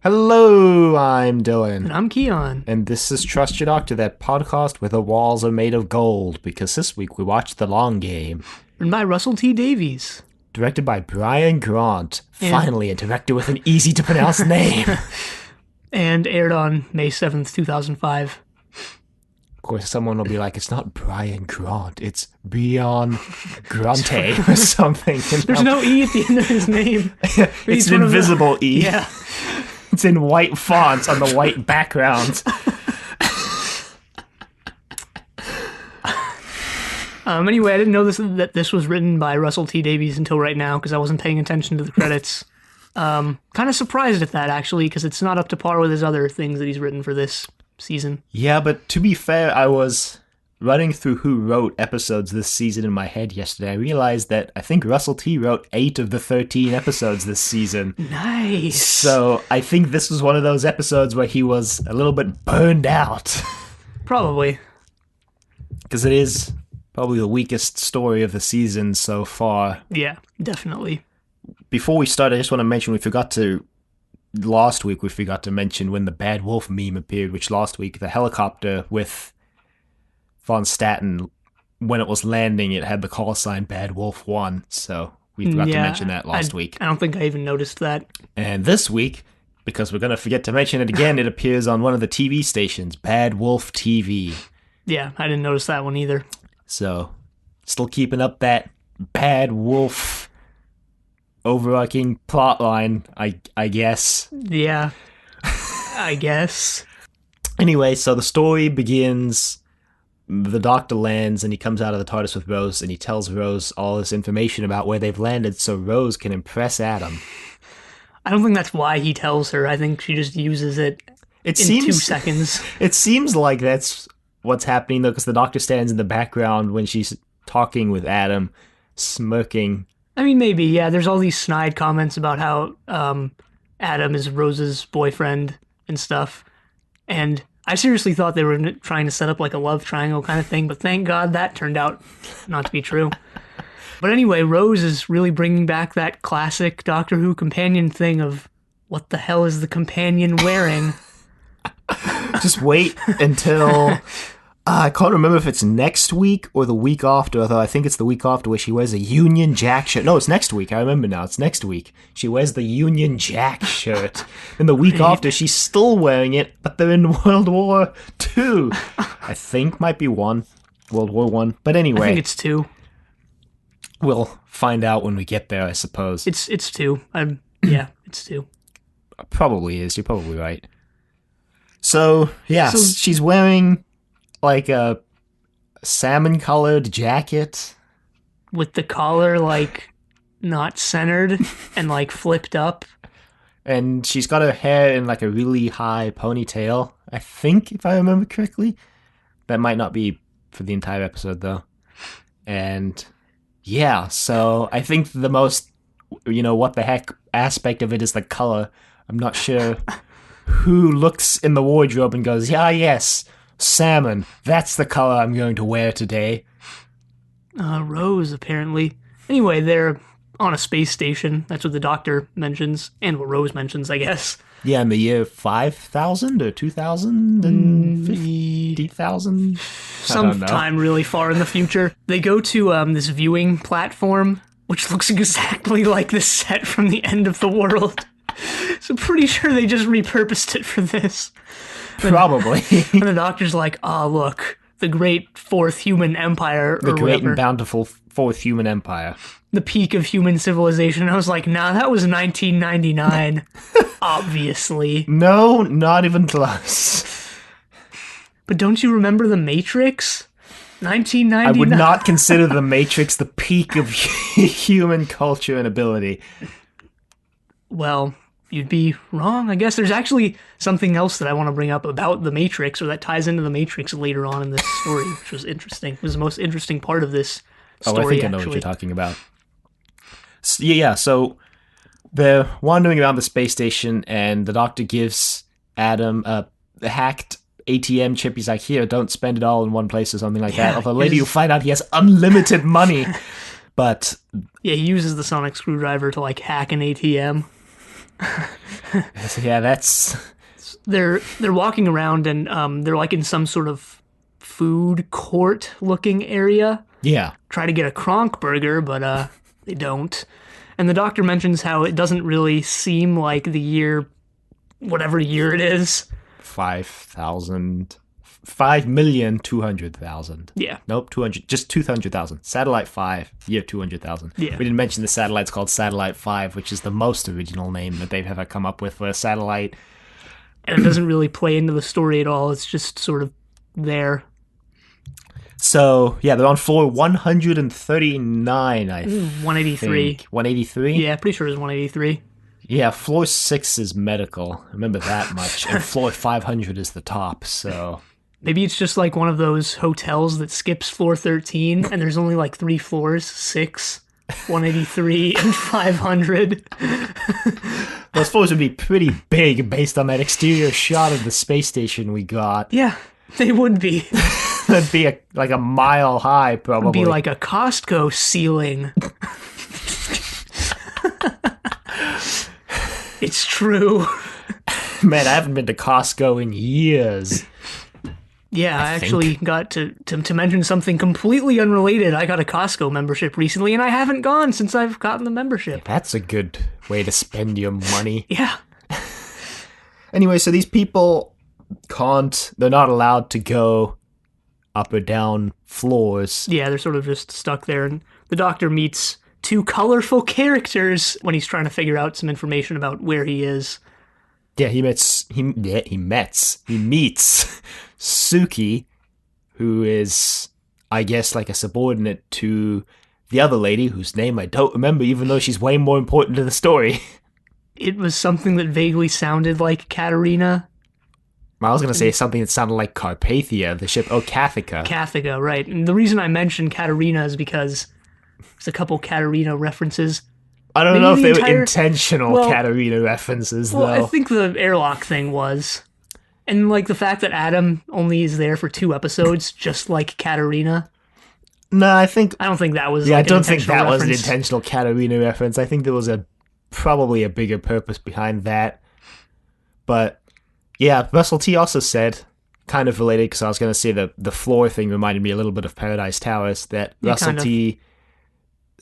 Hello, I'm Dylan. And I'm Keon. And this is Trust Your Doctor, that podcast where the walls are made of gold, because this week we watched The Long Game. Written by Russell T. Davies. Directed by Brian Grant. Finally, a director with an easy-to-pronounce name. And aired on May 7th, 2005. Of course, someone will be like, it's not Brian Grant, it's Brian Grante or something. There's no E at the end of his name. It's an invisible E. Yeah. It's in white fonts on the white background. Anyway, I didn't know that this was written by Russell T. Davies until right now because I wasn't paying attention to the credits. Kind of surprised at that, actually, because it's not up to par with his other things that he's written for this season. Yeah, but to be fair, I was running through who wrote episodes this season in my head yesterday. I realized that I think Russell T wrote 8 of the 13 episodes this season. Nice. So I think this was one of those episodes where he was a little bit burned out. Probably. Because it is probably the weakest story of the season so far. Yeah, definitely. Before we start, I just want to mention last week we forgot to mention when the Bad Wolf meme appeared, which last week the helicopter with Von Staten, when it was landing, it had the call sign Bad Wolf 1, so we forgot to mention that last week. I don't think I even noticed that. And this week, because we're going to forget to mention it again, it appears on one of the TV stations, Bad Wolf TV. Yeah, I didn't notice that one either. So, still keeping up that Bad Wolf overarching plotline, I guess. Yeah, I guess. Anyway, so the story begins. The Doctor lands and he comes out of the TARDIS with Rose and he tells Rose all this information about where they've landed so Rose can impress Adam. I don't think that's why he tells her. I think she just uses it in 2 seconds. It seems like that's what's happening, though, because the Doctor stands in the background when she's talking with Adam, smirking. I mean, maybe, yeah. There's all these snide comments about how Adam is Rose's boyfriend and stuff. And I seriously thought they were trying to set up like a love triangle kind of thing, but thank God that turned out not to be true. But anyway, Rose is really bringing back that classic Doctor Who companion thing of, what the hell is the companion wearing? Just wait until... I can't remember if it's next week or the week after, although I think it's the week after, where she wears a Union Jack shirt. No, it's next week. I remember now. It's next week. She wears the Union Jack shirt. And the week after, she's still wearing it, but they're in World War II. I think might be World War One. But anyway. I think it's 2. We'll find out when we get there, I suppose. It's 2. Yeah, it's 2. Probably is. You're probably right. So, yeah, she's wearing like a salmon-colored jacket. With the collar, like, not centered and, like, flipped up. And she's got her hair in, like, a really high ponytail, I think, if I remember correctly. That might not be for the entire episode, though. And, yeah, so I think the most, what the heck aspect of it is the color. I'm not sure who looks in the wardrobe and goes, yes, salmon, that's the color I'm going to wear today. Rose, apparently. Anyway, they're on a space station. That's what the Doctor mentions, and what Rose mentions, I guess. Yeah, in the year 5,000 or 2,050,000? Sometime really far in the future. They go to this viewing platform, which looks exactly like the set from the End of the World. So pretty sure they just repurposed it for this. Probably. And the Doctor's like, look, the great fourth human empire, the great and bountiful fourth human empire. The peak of human civilization. I was like, nah, that was 1999. Obviously. No, not even close. But don't you remember The Matrix? 1999. I would not consider The Matrix the peak of human culture and ability. Well, you'd be wrong. I guess there's actually something else that I want to bring up about The Matrix, or that ties into The Matrix later on in this story, which was interesting. It was the most interesting part of this story, I think I know what you're talking about. So they're wandering around the space station, and the Doctor gives Adam a hacked ATM chip. He's like, here, don't spend it all in one place or something like that. Although later you find out he has unlimited money. But yeah, he uses the sonic screwdriver to like hack an ATM. So, yeah, that's They're walking around and they're like in some sort of food court looking area. yeah, Try to get a Kronk burger, but they don't. And the doctor mentions how it doesn't really seem like the year, whatever year it is. 5,000, 5,200,000. Yeah, Nope, 200, just 200,000. Satellite 5, year 200,000. yeah. We didn't mention the satellite's called Satellite 5, which is the most original name that they've ever come up with for a satellite. And it doesn't really play into the story at all. It's just sort of there. So, yeah, they're on floor 139, I 183. think. 183? Yeah, pretty sure it was 183. Yeah, floor 6 is medical. Remember that much. And floor 500 is the top, so... Maybe it's just like one of those hotels that skips floor 13 and there's only like 3 floors, 6, 183, and 500. Those floors would be pretty big based on that exterior shot of the space station we got. Yeah, they would be. That'd be like a mile high, It'd probably. be like a Costco ceiling. It's true. Man, I haven't been to Costco in years. Yeah, I actually got to mention something completely unrelated. I got a Costco membership recently, and I haven't gone since I've gotten the membership. That's a good way to spend your money. Yeah. Anyway, so these people they're not allowed to go up or down floors. Yeah, they're sort of just stuck there, and the doctor meets 2 colorful characters when he's trying to figure out some information about where he is. Yeah, he meets Suki, who is, I guess, like a subordinate to the other lady, whose name I don't remember, even though she's way more important to the story. It was something that vaguely sounded like Katerina. I was going to say something that sounded like Carpathia, the ship. Oh, Kathica. Kathica, right. And the reason I mentioned Katerina is because there's a couple Katerina references. I don't Maybe know if the they entire- were intentional Well- Katerina references, Well, though. I think the airlock thing was. And, like, the fact that Adam only is there for 2 episodes, just like Katerina. No, I I don't think that was, I like, an don't think intentional that was an reference. intentional Katerina reference. I think there was probably a bigger purpose behind that. But, yeah, Russell T also said, kind of related, because I was going to say the floor thing reminded me a little bit of Paradise Towers, that Yeah, Russell kind of. T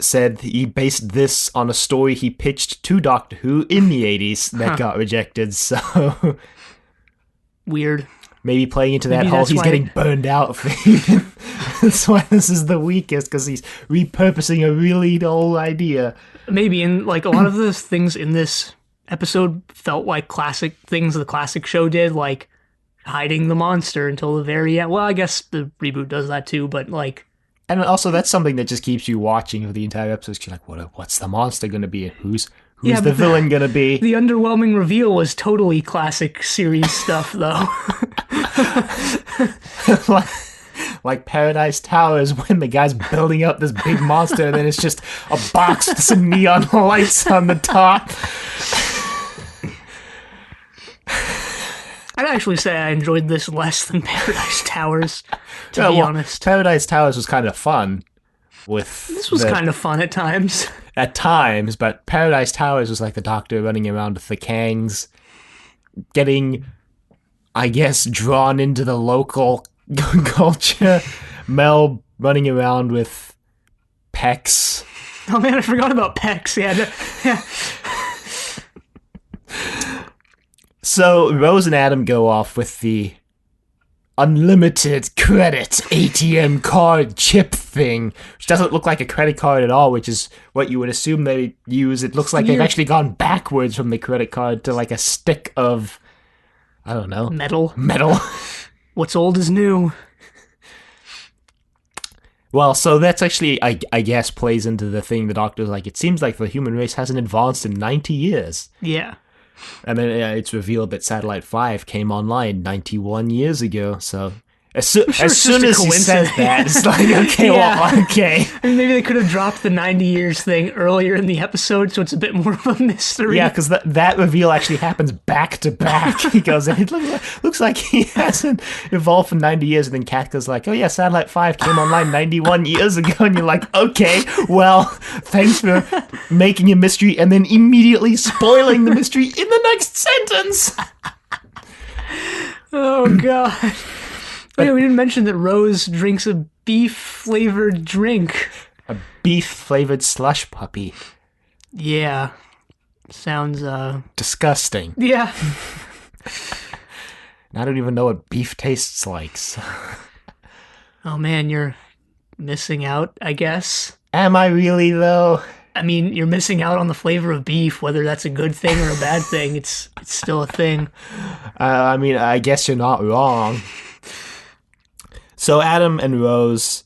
said he based this on a story he pitched to Doctor Who in the 80s that got rejected, so Weird. maybe playing into that Maybe whole that's he's why- getting burned out thing. That's why this is the weakest, because he's repurposing a really old idea. Maybe, and, like, a lot of the things in this episode felt like classic things the classic show did, like hiding the monster until the very end. Well, I guess the reboot does that too, but, like, And also, that's something that just keeps you watching for the entire episode. You're like, what's the monster going to be? Who's Yeah, the but villain going to be? the underwhelming reveal was totally classic series stuff, though. like Paradise Towers, when the guy's building up this big monster, and then it's just a box with some neon lights on the top. I'd actually say I enjoyed this less than Paradise Towers, to be honest. Paradise Towers was kind of fun. This was kind of fun at times. At times, but Paradise Towers was like the Doctor running around with the Kangs, getting, I guess, drawn into the local culture. Mel running around with Pex. Oh man, I forgot about Pex. Yeah. So Rose and Adam go off with the unlimited credit ATM card chip thing, which doesn't look like a credit card at all, which is what you would assume they use. It looks like they've actually gone backwards from the credit card to like a stick of, I don't know, Metal. What's old is new. Well, so that's actually, I guess, plays into the thing the Doctor's like, it seems like the human race hasn't advanced in 90 years. Yeah. And then it's revealed that Satellite 5 came online 91 years ago, so I'm sure As it's just soon a as he says coincidence. that, it's like, okay, Yeah. well, okay. I mean, maybe they could have dropped the 90 years thing earlier in the episode, so it's a bit more of a Yeah, mystery. because that reveal actually happens back to back. He goes, it looks like he hasn't evolved for 90 years. And then Kat goes like, oh yeah, Satellite 5 came online 91 years ago. And you're like, okay, well, thanks for making a mystery and then immediately spoiling the mystery in the next sentence. Oh, God. Oh, yeah, we didn't mention that Rose drinks a beef-flavored drink. A beef-flavored slush puppy. Yeah. Sounds, Disgusting. Yeah. I don't even know what beef tastes like. So. Oh, man, you're missing out, I guess. Am I really, though? I mean, you're missing out on the flavor of beef, whether that's a good thing or a bad thing. It's still a thing. I mean, I guess you're not wrong. So Adam and Rose,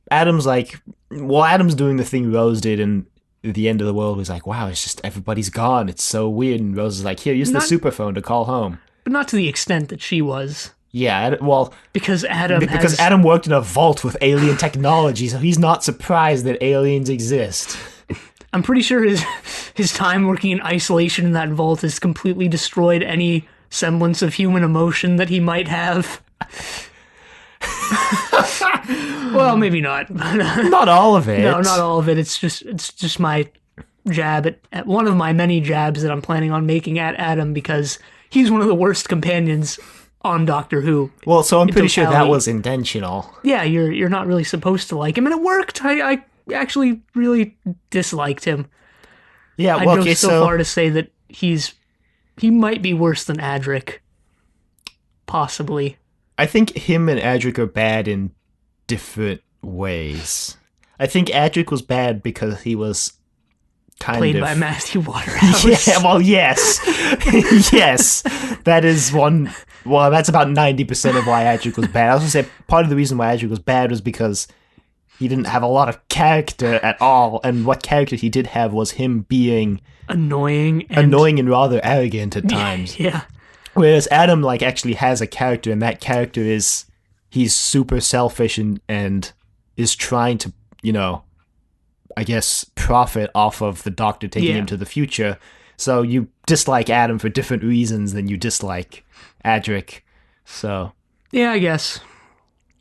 Adam's doing the thing Rose did in The End of the World. Was like, wow, it's just everybody's gone. It's so weird. And Rose is like, here, use the superphone to call home. But not to the extent that she was. Yeah, well, because Adam worked in a vault with alien technology, so he's not surprised that aliens exist. I'm pretty sure his time working in isolation in that vault has completely destroyed any semblance of human emotion that he might have. Well, maybe not. Not all of it. No, not all of it. It's just my jab at one of my many jabs that I'm planning on making at Adam, because he's one of the worst companions on Doctor Who. Well, so I'm pretty sure that was intentional. Yeah, you're not really supposed to like him, and it worked. I actually really disliked him. Yeah, well, I'd go so far to say that he might be worse than Adric. Possibly. I think him and Adric are bad in different ways. I think Adric was bad because he was played by Matthew Waterhouse. Yeah, well, yes. Yes. That is one. Well, that's about 90% of why Adric was bad. I was going to say part of the reason why Adric was bad was because he didn't have a lot of character at all, and what character he did have was him being annoying and rather arrogant at times. Yeah. Whereas Adam actually has a character, and that character is he's super selfish and is trying to, I guess, profit off of the Doctor taking him to the future. So you dislike Adam for different reasons than you dislike Adric. So yeah, I guess.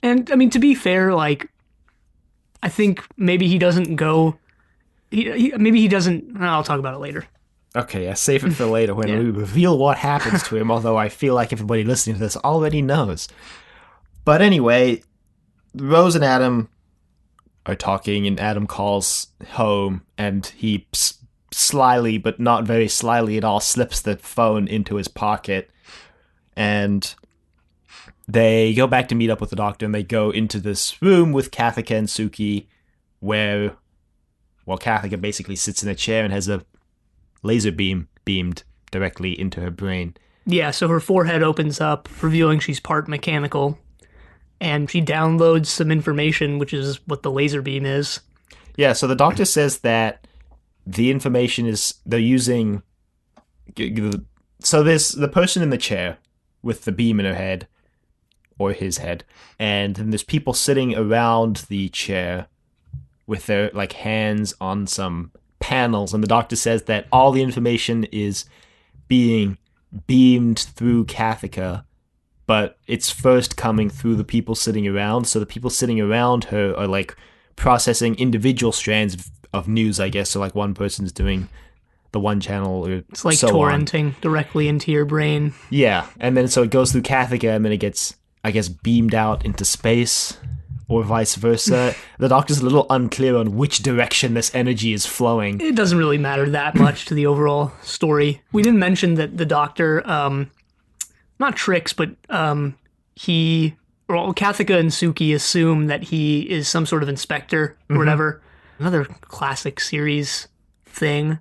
And I mean, to be fair, I think maybe he doesn't go. Maybe he doesn't. I'll talk about it later. Okay, yeah, save it for later when we reveal what happens to him, although I feel like everybody listening to this already knows. But anyway, Rose and Adam are talking, and Adam calls home, and he slyly, but not very slyly at all, slips the phone into his pocket, and they go back to meet up with the Doctor, and they go into this room with Kathika and Suki, where, well, Kathika basically sits in a chair and has a laser beam beamed directly into her brain. Yeah, so her forehead opens up, revealing she's part mechanical, and she downloads some information, which is what the laser beam is. Yeah, so the Doctor says that the information is, they're using, so there's the person in the chair with the beam in her head, or his head, and then there's people sitting around the chair with their hands on some panels, and the Doctor says that all the information is being beamed through Kathika, but it's first coming through the people sitting around. So the people sitting around her are processing individual strands of news, I guess. So one person's doing the one channel, or it's like so torrenting on. Directly into your brain. Yeah, and then so it goes through Kathika, and then it gets, I guess, beamed out into space, or vice versa. The Doctor's a little unclear on which direction this energy is flowing. It doesn't really matter that much to the overall story. We didn't mention that the Doctor, not tricks, but Kathika and Suki assume that he is some sort of inspector or whatever. Another classic series thing.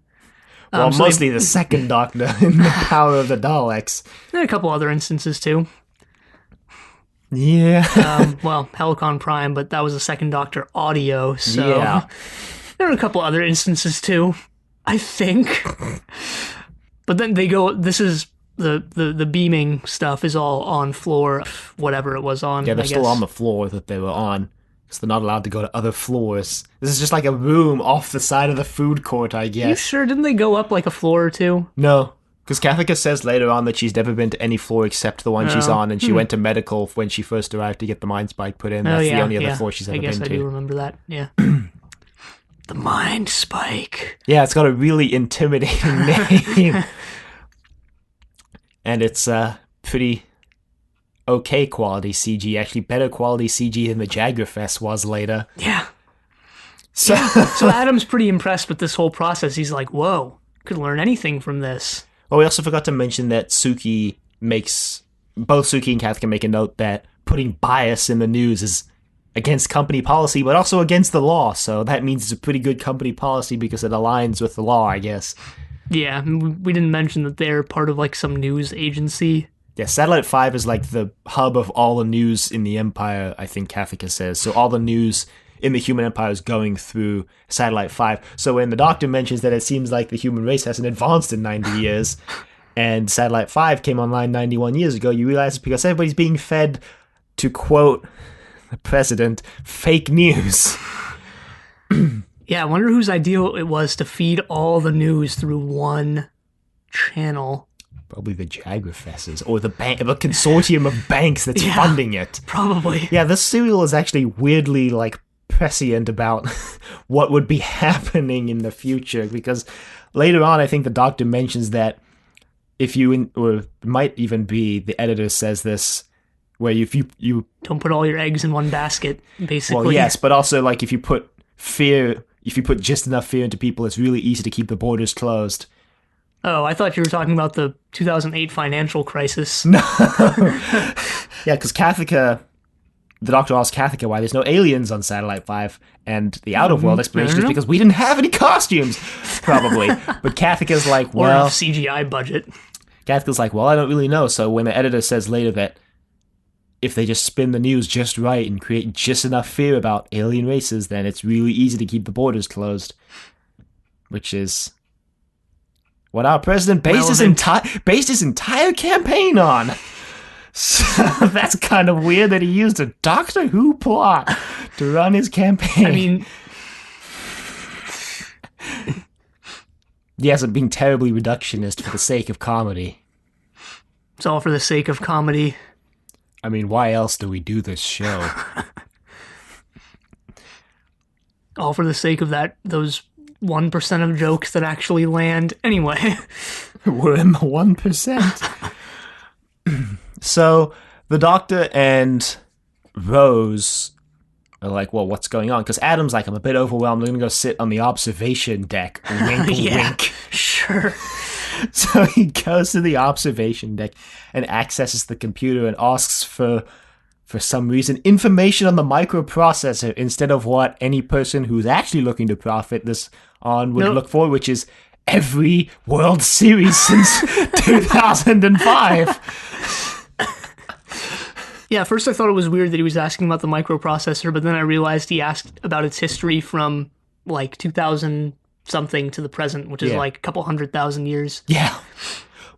Well, mostly the second Doctor in the Power of the Daleks. And a couple other instances too. Yeah. Helicon Prime, but that was a second Doctor audio, so yeah. There are a couple other instances too, I think. But then they go, this is the beaming stuff is all on floor, whatever it was on. Yeah, they're I still guess. on the floor that they were on, because they're not allowed to go to other floors. This is just like a room off the side of the food court, I You guess. sure? Didn't they go up like a floor or two? No, because Kathica says later on that she's never been to any floor except the one she's No. on, and she went to medical when she first arrived to get the mind spike put in. Oh That's the yeah, only other yeah. floor she's I ever guess been I to. do remember that. Yeah. The mind spike. Yeah, it's got a really intimidating name. And it's pretty okay quality CG. Actually, better quality CG than the Jagrafest was later. Yeah. So, So Adam's pretty impressed with this whole process. He's like, "Whoa, could learn anything from this." well, we also forgot to mention that both Suki and Kath can make a note that putting bias in the news is against company policy, but also against the law. So that means it's a pretty good company policy because it aligns with the law, I guess. Yeah, we didn't mention that they're part of like some news agency. Yeah, Satellite 5 is like the hub of all the news in the Empire, I think Kathika says. So all the news in the human empire is going through Satellite 5. So when the Doctor mentions that it seems like the human race hasn't advanced in 90 years, and Satellite 5 came online 91 years ago, you realize it's because everybody's being fed, to quote the president, fake news. Yeah, I wonder whose idea it was to feed all the news through one channel. Probably the Jagrafesses, or the consortium of banks that's Yeah. funding it. Probably. Yeah, this serial is actually weirdly, like, prescient about what would be happening in the future, because later on, I think the Doctor mentions that if you, or it might even be, the editor says this, where if you Don't put all your eggs in one basket, basically. well, yes, but also, like, if you put just enough fear into people, it's really easy to keep the borders closed. Oh, I thought you were talking about the 2008 financial crisis. Yeah, because Kathika, the Doctor asks Kathika why there's no aliens on Satellite 5, and the out-of-world explanation is know. because we didn't have any costumes, probably. But Kathika's like, Or well... enough CGI budget. Kathika's like, well, I don't really know. So when the editor says later that if they just spin the news just right and create just enough fear about alien races, then it's really easy to keep the borders closed. Which is what our president based his entire campaign on. So that's kind of weird that he used a Doctor Who plot to run his campaign. I mean, yes, I'm being terribly reductionist for the sake of comedy. it's all for the sake of comedy. I mean, why else do we do this show? All for the sake of those 1% of jokes that actually land. Anyway. We're in the 1%. So the Doctor and Rose are like, well, what's going on? Because Adam's like, I'm a bit overwhelmed. I'm going to go sit on the observation deck. Wink, Yeah. wink. Sure. So he goes to the observation deck and accesses the computer and asks for some reason, information on the microprocessor instead of what any person who's actually looking to profit this on would look for, which is every World Series since 2005. Yeah, at first I thought it was weird that he was asking about the microprocessor, but then I realized he asked about its history from like 2000 something to the present, which is like a couple 100,000 years. Yeah.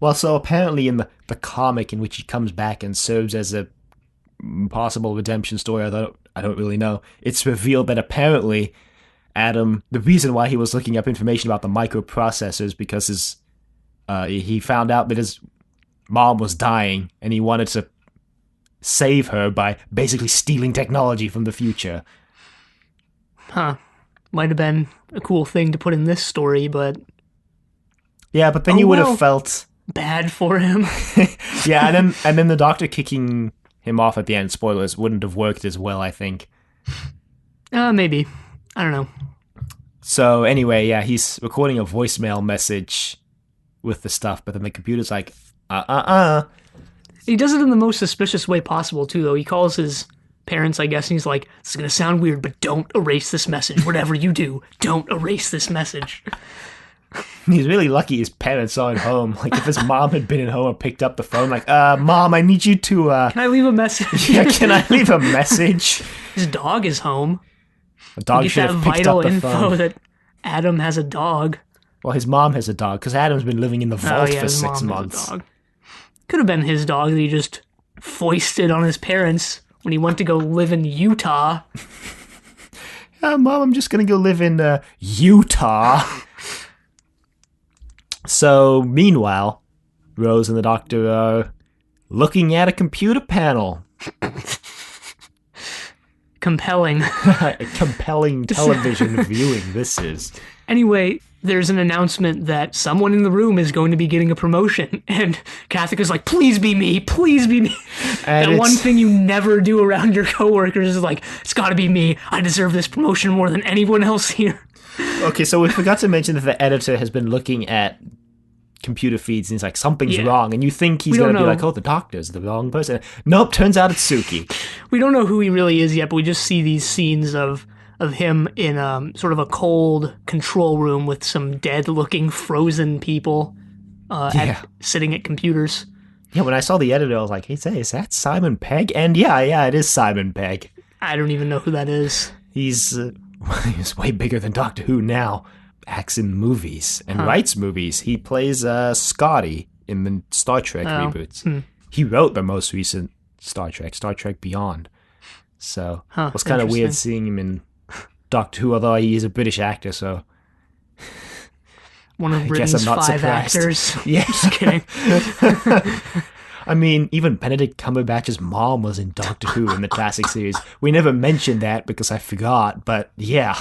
Well, so apparently in the comic in which he comes back and serves as a possible redemption story, I don't really know, it's revealed that apparently Adam, the reason why he was looking up information about the microprocessors because he found out that his mom was dying and he wanted to save her by basically stealing technology from the future. Huh. Might have been a cool thing to put in this story, but Yeah, but then you would have felt bad for him. yeah, and then the Doctor kicking him off at the end, spoilers, wouldn't have worked as well, I think. Maybe. I don't know. So anyway, yeah, he's recording a voicemail message with the stuff, but then the computer's like, He does it in the most suspicious way possible, too, though. He calls his parents, I guess, and he's like, this is going to sound weird, but don't erase this message. Whatever you do, don't erase this message. He's really lucky his parents aren't home. Like, if his mom had been at home and picked up the phone, like, Mom, I need you to, Can I leave a message? yeah, can I leave a message? His dog is home. The dog You should get that have picked vital up the info phone. that Adam has a dog. Well, his mom has a dog, because Adam's been living in the vault for his 6 mom has a months. dog. Could have been his dog that he just foisted on his parents when he went to go live in Utah. Mom, I'm just going to go live in Utah. So, meanwhile, Rose and the doctor are looking at a computer panel. Compelling. Compelling television viewing, this is. Anyway, there's an announcement that someone in the room is going to be getting a promotion, and Catholic is like, please be me, please be me. And one thing you never do around your coworkers is like, it's gotta be me, I deserve this promotion more than anyone else here. Okay, so we forgot to mention that the editor has been looking at computer feeds and he's like, something's wrong, and you think he's going to be like, oh, the doctor's the wrong person. Nope, turns out it's Suki. We don't know who he really is yet, but we just see these scenes of him in sort of a cold control room with some dead-looking frozen people sitting at computers. Yeah, when I saw the editor, I was like, hey, is that Simon Pegg? And yeah, it is Simon Pegg. I don't even know who that is. He's way bigger than Doctor Who now. Acts in movies and writes movies. He plays Scotty in the Star Trek reboots. He wrote the most recent Star Trek Beyond. So it was kind of weird seeing him in Doctor Who, although he is a British actor, so one of Britain's 5 actors. Yeah. Just kidding. I mean, even Benedict Cumberbatch's mom was in Doctor Who in the classic series. We never mentioned that because I forgot, but yeah.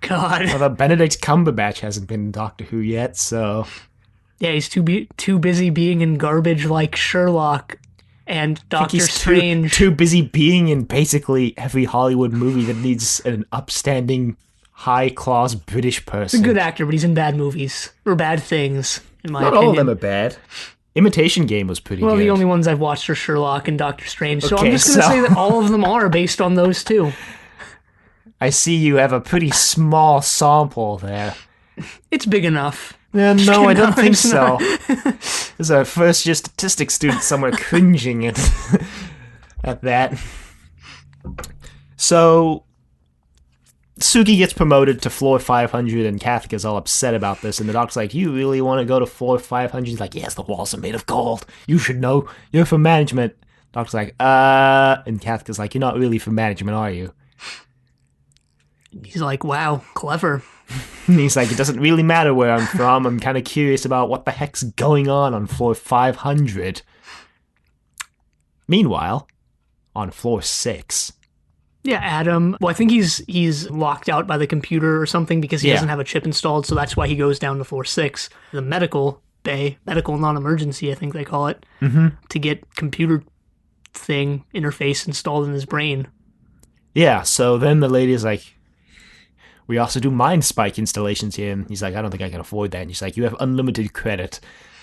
God. Although Benedict Cumberbatch hasn't been in Doctor Who yet, so... Yeah, he's too busy being in garbage like Sherlock and Doctor Strange. Too busy being in basically every Hollywood movie that needs an upstanding, high-class British person. He's a good actor, but he's in bad movies. Or bad things, in my opinion. Not all of them are bad. Imitation Game was pretty good. Well, the only ones I've watched are Sherlock and Doctor Strange, so I'm just going to say that all of them are based on those two. I see you have a pretty small sample there. It's big enough. No, I don't think so. There's a first-year statistics student somewhere cringing at that. So, Suki gets promoted to floor 500, and Kathika's all upset about this, and the doctor's like, you really want to go to floor 500? He's like, yes, the walls are made of gold. You should know. You're from management. Doctor's like, and Kathika's like, you're not really from management, are you? He's like, wow, clever. He's like, it doesn't really matter where I'm from. I'm kind of curious about what the heck's going on floor 500. Meanwhile, on floor 6... Yeah, Adam. Well, I think he's locked out by the computer or something because he doesn't have a chip installed, so that's why he goes down to floor 6. The medical bay, medical non-emergency, I think they call it, to get computer thing interface installed in his brain. Yeah, so then the lady's like, we also do mind spike installations here, and he's like, I don't think I can afford that. And she's like, you have unlimited credit.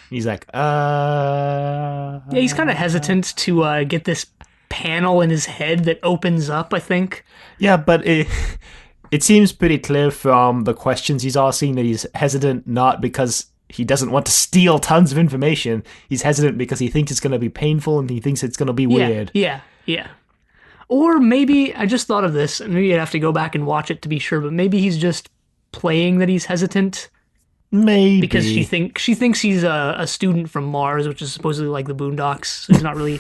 And he's like, Yeah, he's kind of hesitant to get this panel in his head that opens up, I think. Yeah, but it seems pretty clear from the questions he's asking that he's hesitant not because he doesn't want to steal tons of information. He's hesitant because he thinks it's going to be painful and he thinks it's going to be weird. Yeah. Or maybe, I just thought of this, and maybe I'd have to go back and watch it to be sure, but maybe he's just playing that he's hesitant. Maybe. Because she thinks he's a student from Mars, which is supposedly like the Boondocks, so he's not really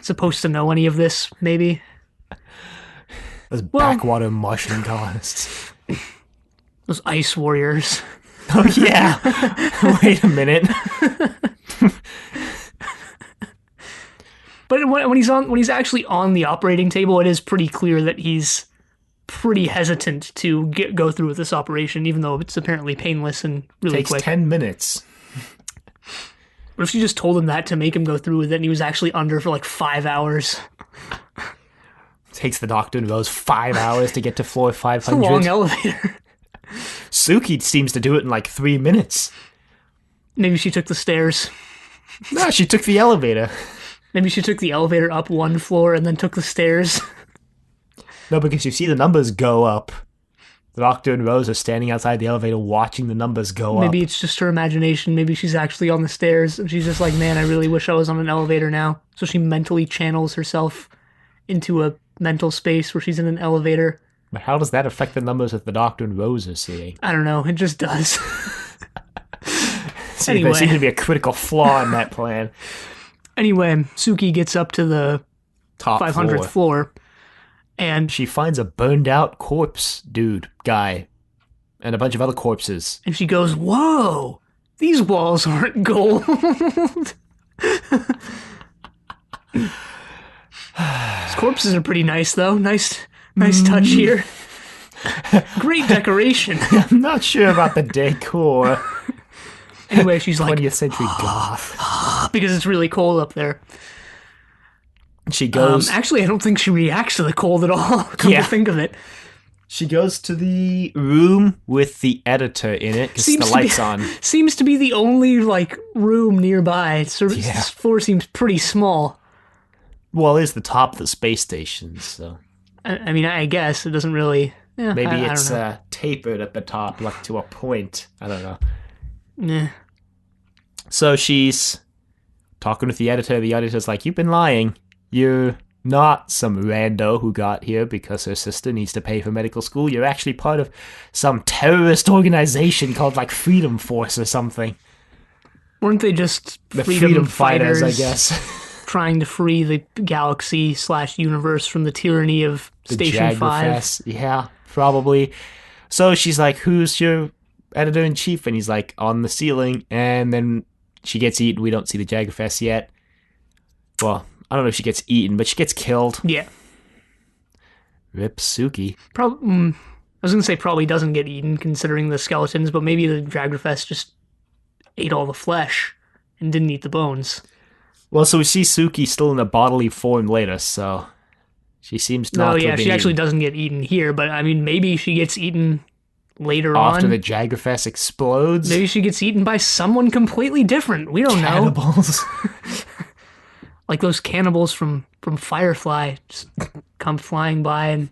supposed to know any of this, maybe. Those backwater Martian colonists. Those ice warriors. Oh, yeah. Wait a minute. But when he's actually on the operating table, it is pretty clear that he's pretty hesitant to go through with this operation, even though it's apparently painless and really quick. Takes 10 minutes. What if she just told him that to make him go through with it, and he was actually under for like 5 hours? Takes the doctor and Rose 5 hours to get to floor 500. It's a long elevator. Suki seems to do it in like 3 minutes. Maybe she took the stairs. No, she took the elevator. Maybe she took the elevator up one floor and then took the stairs. No, because you see the numbers go up. The doctor and Rose are standing outside the elevator watching the numbers go up. Maybe it's just her imagination. Maybe she's actually on the stairs and she's just like, man, I really wish I was on an elevator now. So she mentally channels herself into a mental space where she's in an elevator. But how does that affect the numbers that the doctor and Rose are seeing? I don't know. It just does. See, there seems Anyway, to be a critical flaw in that plan. Suki gets up to the Top 500th floor. floor, and She finds a burned out corpse guy, and a bunch of other corpses. she goes, "Whoa, these walls aren't gold." These corpses are pretty nice, though. Nice touch here. Great decoration. I'm not sure about the decor. Anyway, she's like, 20th century goth. because it's really cold up there. She goes. Actually, I don't think she reacts to the cold at all. Come to think of it, She goes to the room with the editor in it because the light's on. Seems to be the only room nearby. This floor seems pretty small. Well, it's the top of the space station, so I mean, I guess it doesn't really. Yeah, maybe I it's don't know. tapered at the top, like to a point. I don't know. Nah. So she's talking with the editor. The editor's like, "You've been lying. You're not some rando who got here because her sister needs to pay for medical school. You're actually part of some terrorist organization called Freedom Force or something. Weren't they just The freedom fighters, I fighters guess." trying to free the galaxy/universe from the tyranny of Station 5? Jaggerfest. Yeah, probably. So she's like, "Who's your editor-in-chief?" And he's like, "On the ceiling." And then she gets eaten. We don't see the Jaggerfest yet. Well, I don't know if she gets eaten, but she gets killed. Yeah. Rip Suki. I was going to say probably doesn't get eaten considering the skeletons, but maybe the Jaggerfest just ate all the flesh and didn't eat the bones. Well, so we see Suki still in a bodily form later, so she seems not to have been she actually eaten. doesn't get eaten here, but I mean, maybe she gets eaten later After on. the Jaggerfest explodes. Maybe she gets eaten by someone completely different. We don't know. Cannibals. Like those cannibals from Firefly just come flying by and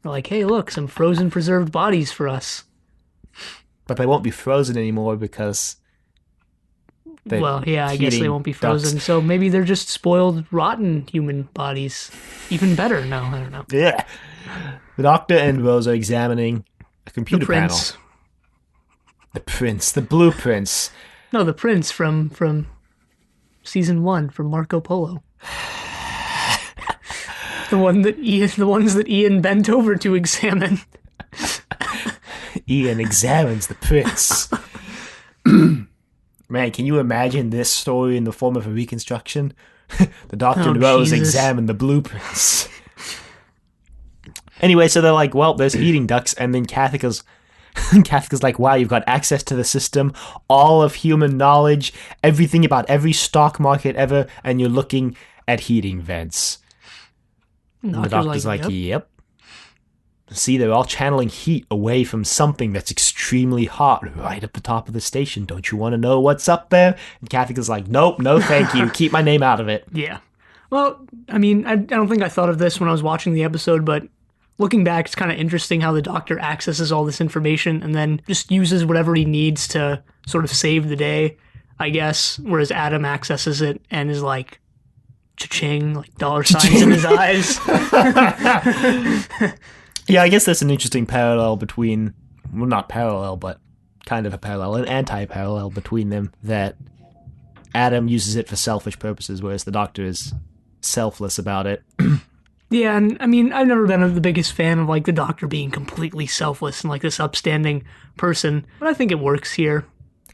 they're like, "Hey, look, some frozen preserved bodies for us." But they won't be frozen anymore because... Well, yeah, I guess they won't be frozen. ducks. So maybe they're just spoiled, rotten human bodies. Even better. No, I don't know. Yeah. The Doctor and Rose are examining a computer The prince. panel. The prince. The blueprints. No, the prince from season 1 from Marco Polo. The ones that Ian bent over to examine. Ian examines the prince. Man, can you imagine this story in the form of a reconstruction? The Doctor and Rose Jesus. examine the blueprints. Anyway, so they're like, "Well, there's eating ducks," and then Kathika's like, "Wow, you've got access to the system, all of human knowledge, everything about every stock market ever, and you're looking at heating vents." And the Doctor's like, "Yep. See, they're all channeling heat away from something that's extremely hot right at the top of the station. Don't you want to know what's up there?" And Kathika's like, "Nope, no thank you. Keep my name out of it." Yeah. Well, I mean, I don't think I thought of this when I was watching the episode, but looking back, it's kind of interesting how the Doctor accesses all this information and then just uses whatever he needs to sort of save the day, I guess, whereas Adam accesses it and is like, cha-ching, like dollar signs in his eyes. Yeah, I guess that's an interesting parallel between, well, not parallel, but kind of a parallel, an anti-parallel between them, that Adam uses it for selfish purposes, whereas the Doctor is selfless about it. Yeah, and I mean, I've never been the biggest fan of the Doctor being completely selfless and this upstanding person, but I think it works here.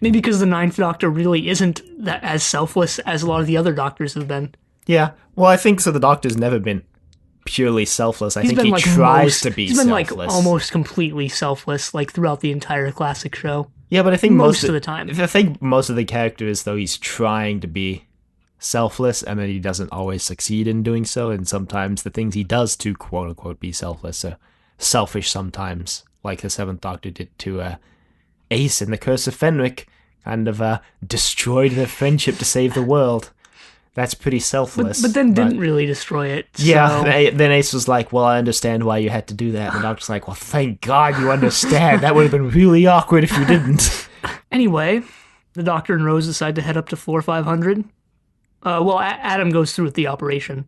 Maybe because the Ninth Doctor really isn't that as selfless as a lot of the other Doctors have been. Yeah, well, I think so. The Doctor's never been purely selfless. I think he tries to be selfless. He's been almost completely selfless throughout the entire classic show. Yeah, but I think most of the time. I think most of the characters, though, he's trying to be selfless, and then he doesn't always succeed in doing so, and sometimes the things he does to quote-unquote be selfless are selfish sometimes, like the Seventh Doctor did to Ace in The Curse of Fenric, kind of destroyed their friendship to save the world. That's pretty selfless. But then didn't really destroy it. Yeah, so. then Ace was like, "Well, I understand why you had to do that." And the Doctor's like, "Well, thank God you understand. That would have been really awkward if you didn't." Anyway, the Doctor and Rose decide to head up to floor 500. Adam goes through with the operation.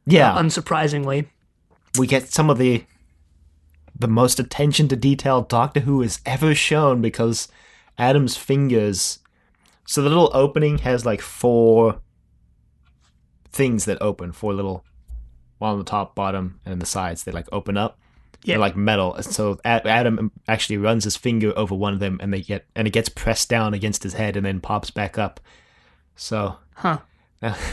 Yeah. Unsurprisingly. We get some of the most attention to detail Doctor Who has ever shown, because Adam's fingers. So the little opening has like 4 things that open, 4 little, one on the top, bottom, and the sides. They like open up. Yeah. They're like metal. So Adam actually runs his finger over one of them, and it gets pressed down against his head and then pops back up. So that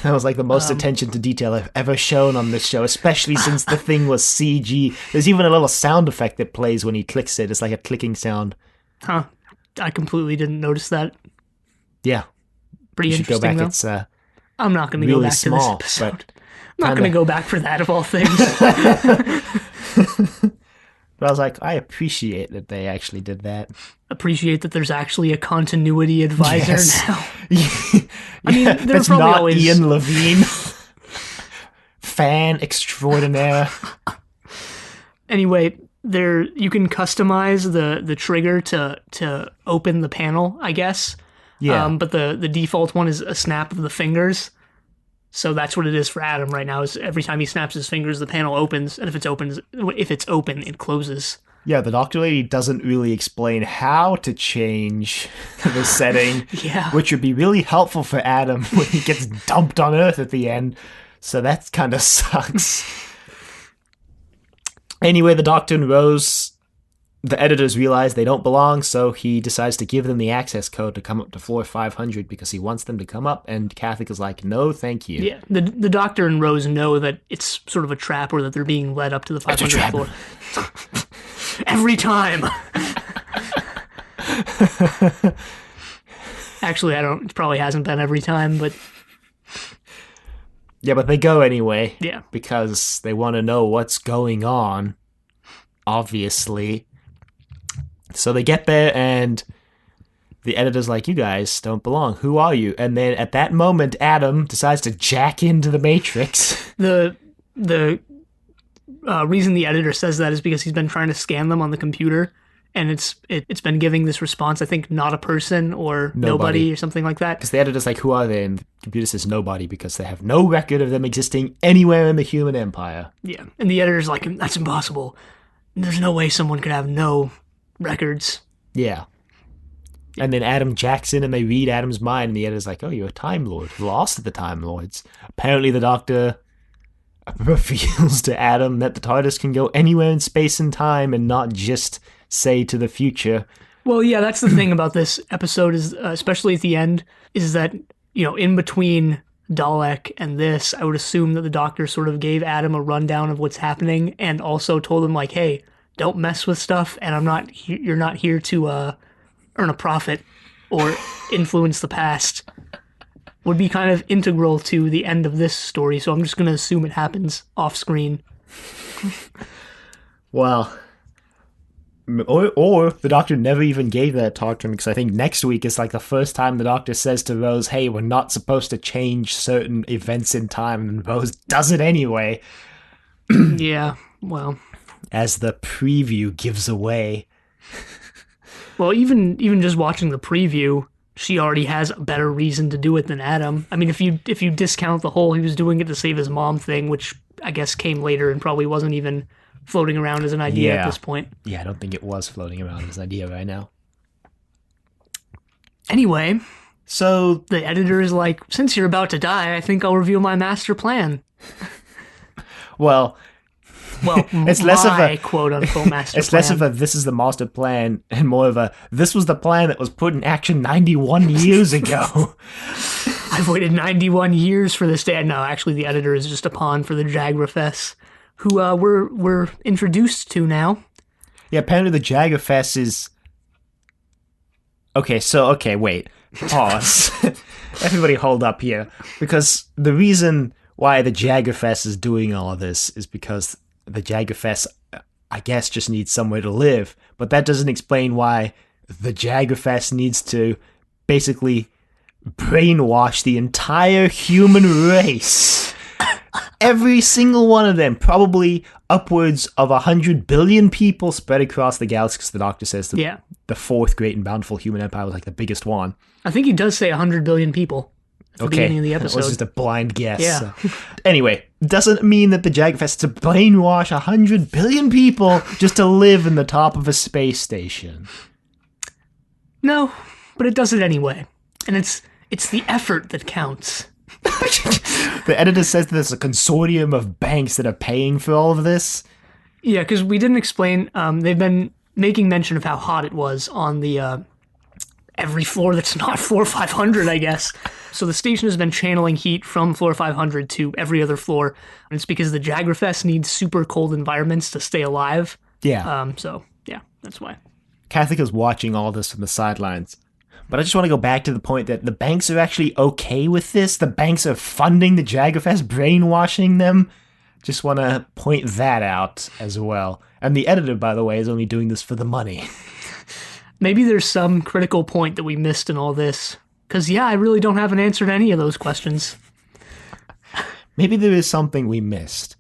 was like the most attention to detail I've ever shown on this show, especially since the thing was CG. There's even a little sound effect that plays when he clicks it. It's like a clicking sound. Huh. I completely didn't notice that. Yeah. Pretty You should interesting, go back. though. It's I'm not going to really go back small, to this episode. but I'm not going to go back for that, of all things. But I was like, I appreciate that they actually did that. Appreciate that there's actually a continuity advisor now. I mean, Yeah, there's it's probably not always... Ian Levine. Fan extraordinaire. Anyway, you can customize the trigger to open the panel, I guess. Yeah. But the default one is a snap of the fingers. So that's what it is for Adam right now. Is every time he snaps his fingers, the panel opens, and if it's open, it closes. Yeah, the doctor lady doesn't really explain how to change the setting, Yeah. which would be really helpful for Adam when he gets dumped on Earth at the end. So that kind of sucks. Anyway, the Doctor and Rose, the editors realize they don't belong, so he decides to give them the access code to come up to floor 500 because he wants them to come up, and Catholic is like, no, thank you. Yeah, the Doctor and Rose know that it's sort of a trap, or that they're being led up to the 500th floor. Every time. Actually, it probably hasn't been every time, but... Yeah, but they go anyway. Yeah. Because they want to know what's going on, obviously. So they get there, and the editor's like, you guys don't belong. Who are you? And then at that moment, Adam decides to jack into the Matrix. The reason the editor says that is because he's been trying to scan them on the computer, and it's been giving this response, I think, not a person or nobody or something like that. Because the editor's like, who are they? And the computer says nobody because they have no record of them existing anywhere in the human empire. Yeah, and the editor's like, that's impossible. There's no way someone could have no records. Yeah. And then Adam jacks in and they read Adam's mind, and the editor's like, oh, you're a Time Lord. Lost of the Time Lords. Apparently the Doctor reveals to Adam that the TARDIS can go anywhere in space and time and not just say to the future. Well, yeah, that's the thing about this episode, is especially at the end, is that, in between Dalek and this, I would assume that the Doctor sort of gave Adam a rundown of what's happening, and also told him, like, hey, don't mess with stuff, and you're not here to earn a profit or influence the past. Would be kind of integral to the end of this story, so I'm just going to assume it happens off screen. Well, or the Doctor never even gave that talk to him, because I think next week is like the first time the Doctor says to Rose, hey, we're not supposed to change certain events in time, and Rose does it anyway. Yeah, well... As the preview gives away. Well, even just watching the preview, she already has a better reason to do it than Adam. I mean, if you discount the whole he was doing it to save his mom thing, which I guess came later and probably wasn't even floating around as an idea at this point. Yeah, I don't think it was floating around as an idea right now. Anyway, so the editor is like, since you're about to die, I think I'll reveal my master plan. Well, it's less of a quote-unquote master it's plan. less of a this is the master plan and more of a this was the plan that was put in action 91 years ago. I've waited 91 years for this day. No, actually, the editor is just a pawn for the Jagrafess, who we're introduced to now. Yeah, apparently the Jagrafess is... Okay, wait. Pause. Everybody hold up here. Because the reason why the Jagrafess is doing all of this is because the Jagrafess, I guess, just needs somewhere to live. But that doesn't explain why the Jagrafess needs to basically brainwash the entire human race. Every single one of them, probably upwards of 100 billion people spread across the galaxy, because the Doctor says the fourth great and bountiful human empire was like the biggest one. I think he does say 100 billion people at the beginning of the episode. It was just a blind guess. Yeah. So. Anyway, doesn't mean that the Jagrafess has to brainwash 100 billion people just to live in the top of a space station. No, but it does it anyway. And it's the effort that counts. The editor says there's a consortium of banks that are paying for all of this. Yeah, because we didn't explain. They've been making mention of how hot it was on the every floor that's not floor 500, I guess. So the station has been channeling heat from floor 500 to every other floor, and it's because the Jagrafest needs super cold environments to stay alive. Yeah. So yeah, that's why. Kathika's watching all this from the sidelines. But I just want to go back to the point that the banks are actually okay with this. The banks are funding the Jagrafest, brainwashing them. Just want to point that out as well. And the editor, by the way, is only doing this for the money. Maybe there's some critical point that we missed in all this. Because, yeah, I really don't have an answer to any of those questions. Maybe there is something we missed.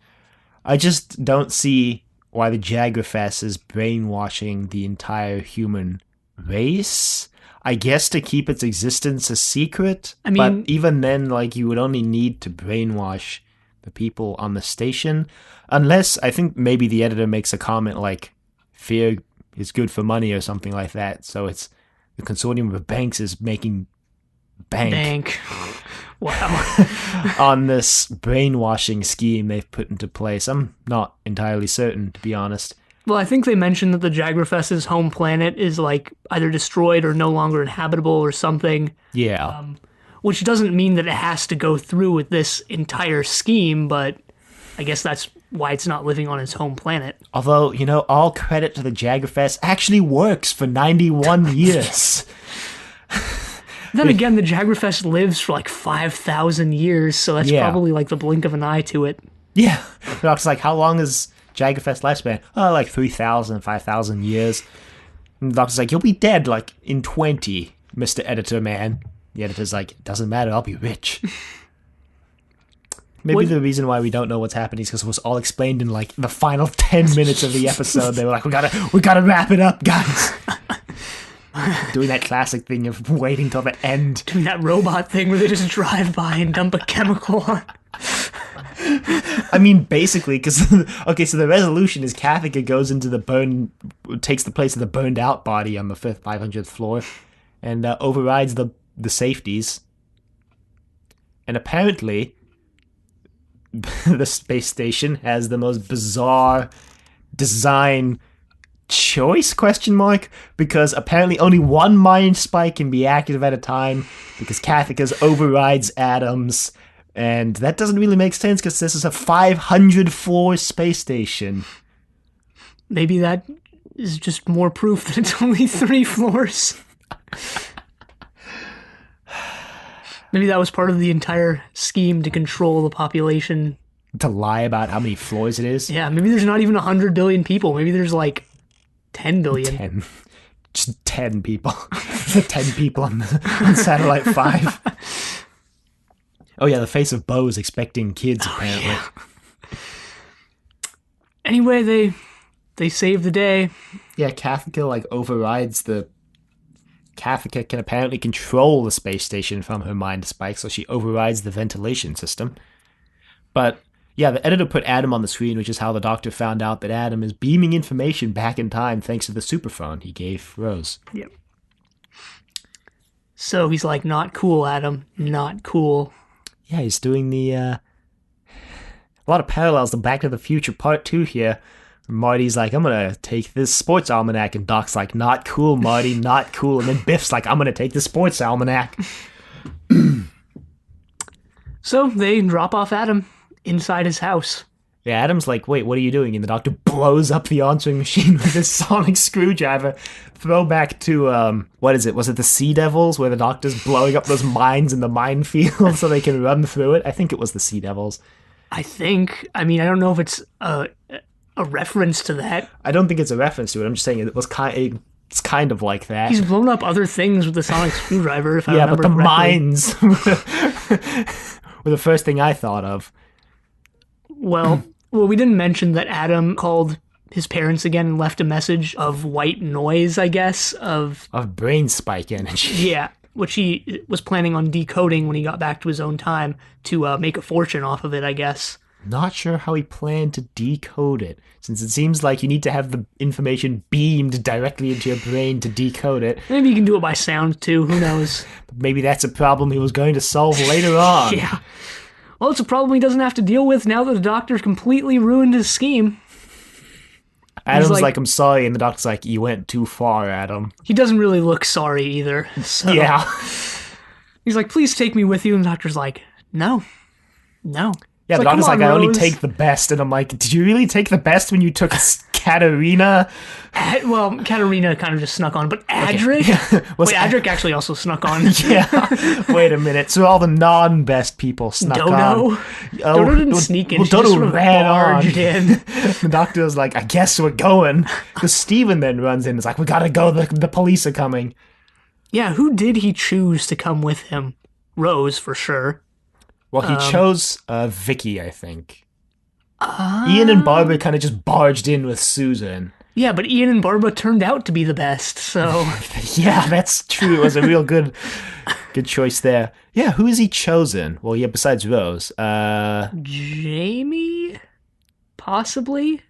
I just don't see why the Jagrafest is brainwashing the entire human race. I guess to keep its existence a secret. I mean, but even then, like, you would only need to brainwash the people on the station. Unless, I think maybe the editor makes a comment like, fear is good for money or something like that. So it's the consortium of banks is making bank. Wow. On this brainwashing scheme they've put into place. I'm not entirely certain, to be honest. Well, I think they mentioned that the Jagrafest's home planet is like either destroyed or no longer inhabitable or something. Yeah. Which doesn't mean that it has to go through with this entire scheme, but I guess that's why it's not living on its home planet. Although, you know, all credit to the Jagrafest actually works for 91 years. Then again, the Jagrafest lives for like 5,000 years, so that's probably like the blink of an eye to it. Yeah. It's like, how long is Jagrafest lifespan? Oh, like 3,000, 5,000 years. And the doctor's like, you'll be dead like in 20, Mr. Editor Man. The editor's like, it doesn't matter, I'll be rich. Maybe the reason why we don't know what's happening is because it was all explained in like the final 10 minutes of the episode. They were like, we gotta wrap it up, guys. Doing that classic thing of waiting till the end. Doing that robot thing where they just drive by and dump a chemical on. I mean, basically, because, okay, so the resolution is Kathika goes into takes the place of the burned out body on the 500th floor and overrides the safeties. And apparently, the space station has the most bizarre design choice, because apparently only one mind spike can be active at a time because Kathika's overrides atoms, and that doesn't really make sense because this is a 500 floor space station. Maybe that is just more proof that it's only 3 floors. Maybe that was part of the entire scheme to control the population. To lie about how many floors it is? Yeah, maybe there's not even 100 billion people. Maybe there's like 10 billion. 10. Just 10 people. 10 people on Satellite 5. Oh yeah, the face of Bo is expecting kids, apparently. Yeah. Anyway, they save the day. Yeah, Kathika like overrides the... Kathika can apparently control the space station from her mind spike, so she overrides the ventilation system. But yeah, the editor put Adam on the screen, which is how the doctor found out that Adam is beaming information back in time thanks to the superphone he gave Rose. Yep. So he's like, not cool, Adam. Not cool. Yeah, he's doing a lot of parallels to Back to the Future Part 2 here. Marty's like, I'm gonna take this sports almanac, and Doc's like, not cool, Marty, not cool. And then Biff's like, I'm gonna take the sports almanac. So they drop off Adam inside his house. Yeah, Adam's like, wait, what are you doing? And the doctor blows up the answering machine with his sonic screwdriver. Throwback to, what is it? Was it the Sea Devils, where the doctor's blowing up those mines in the minefield so they can run through it? I think it was the Sea Devils. I don't know if it's a reference to that. I don't think it's a reference to it. I'm just saying it's kind of like that. He's blown up other things with the sonic screwdriver, if I remember but the correctly. mines were the first thing I thought of. Well, we didn't mention that Adam called his parents again and left a message of white noise, I guess, of brain spike energy. Yeah, which he was planning on decoding when he got back to his own time to make a fortune off of it, I guess. Not sure how he planned to decode it, since it seems like you need to have the information beamed directly into your brain to decode it. Maybe you can do it by sound too. Who knows? But maybe that's a problem he was going to solve later on. Yeah. Well, it's a problem he doesn't have to deal with now that the doctor's completely ruined his scheme. Adam's like, I'm sorry, and the doctor's like, you went too far, Adam. He doesn't really look sorry either. So. Yeah. He's like, please take me with you. And the doctor's like, no. No. Yeah, It's the doctor's like, "Come I on, only Rose." take the best. And I'm like, did you really take the best when you took Katerina? Well, Katerina kind of just snuck on, but Adric? Was Wait, Adric actually also snuck on. Yeah. Wait a minute. So all the non-best people snuck Dodo? on. Dodo didn't sneak in. Well, She Dodo just sort of ran on. barged in. The doctor was like, I guess we're going. Because Steven then runs in. It's like, we gotta go. The police are coming. Yeah, who did he choose to come with him? Rose, for sure. Well, he chose Vicky, I think. Ian and Barbara kind of just barged in with Susan. Yeah, but Ian and Barbara turned out to be the best, so... Yeah, that's true. It was a real good choice there. Yeah, who has he chosen? Well, yeah, besides Rose. Jamie? Possibly?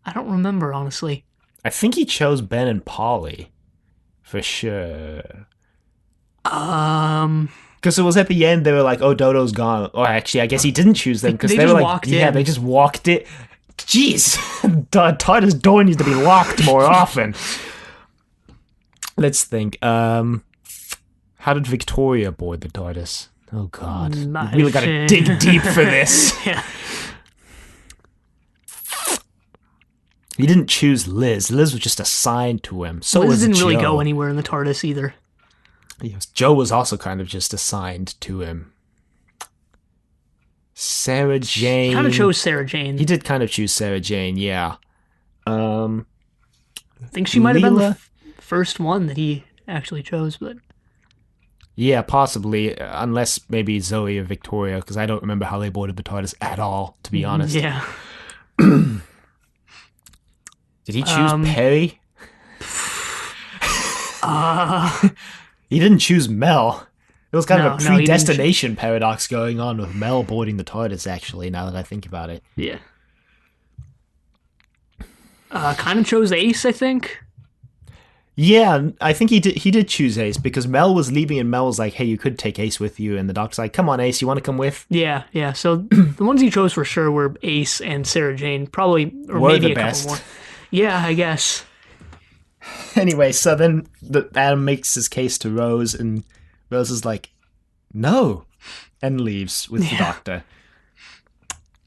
I don't remember, honestly. I think he chose Ben and Polly. For sure. Because it was at the end, they were like, oh, Dodo's gone. Or actually, I guess he didn't choose them because They they were just like, walked yeah, in. they just walked it. Jeez, TARDIS door needs to be locked more often. Let's think. How did Victoria board the TARDIS? Oh, God. We really got to dig deep for this. Yeah. He didn't choose Liz. Liz was just assigned to him. So Liz was didn't Joe. really go anywhere in the TARDIS either. Yes, Joe was also kind of just assigned to him. Sarah Jane. Kind of chose Sarah Jane. He did kind of choose Sarah Jane, yeah. I think she might have been the Leela? first one that he actually chose, but... Yeah, possibly, unless maybe Zoe or Victoria, because I don't remember how they boarded the TARDIS at all, to be honest. Yeah. Did he choose Perry? He didn't choose Mel. It was kind of a No, he didn't predestination paradox going on with Mel boarding the TARDIS, actually, now that I think about it. Yeah. Kind of chose Ace, I think. Yeah, I think he did choose Ace, because Mel was leaving and Mel was like, hey, you could take Ace with you, and the doctor's like, come on, Ace, you want to come with? Yeah, yeah. So the ones he chose for sure were Ace and Sarah Jane. Probably, or Were maybe the a best. couple more. Yeah, I guess. Anyway, so then Adam makes his case to Rose, and Rose is like, no, and leaves with the doctor.